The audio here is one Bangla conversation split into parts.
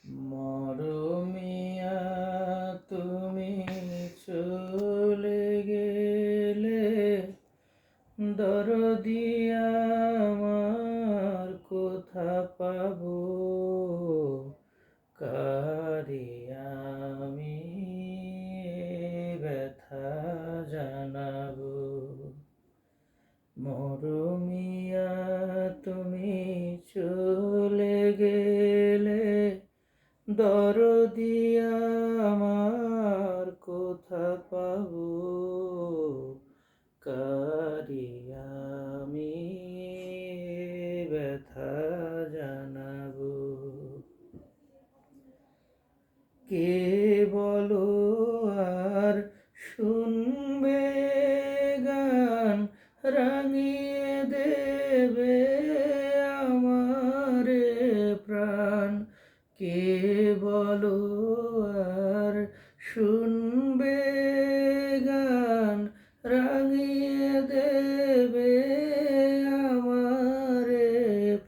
মরমিয়া তুমি চলে গেলে, দরদি আমার কোথা পাবো, কারি আমি ব্যথা জানাবো। মরমিয়া তুমি চলে গেলে, দরদি আমার কোথা পাবো, কারি আমি ব্যথা জানাবো। কে বলো আর শুনবে গান, রাঙিয়ে দেবে আমার প্রাণ। কে বলো আর শুনবে গান, রাঙিয়ে দেবে আমার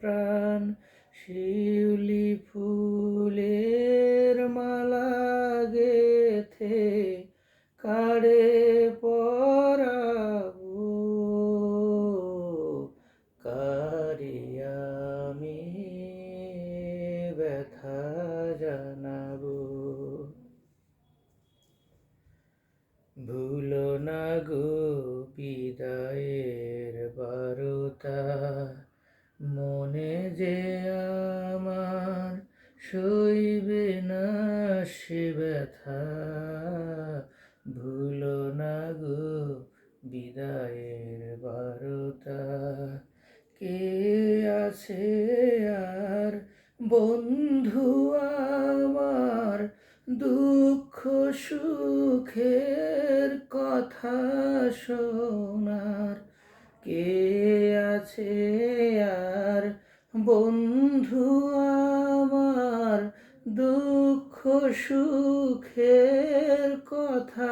প্রাণ। শিউলি ফুলের মালা গেথে কারে পরাবো, কারি আমি ব্যথা জানাবো। ভুলো না গো বিদায়ের বারতা, মনে যে আমার সইবে না সে ব্যথা। ভুলো না গো বিদায়ের বারতা, কে আছে আর বন্ধু আমার দুঃখ সুখের কথা শোনার। কে আছে আর বন্ধু আমার দুঃখ সুখের কথা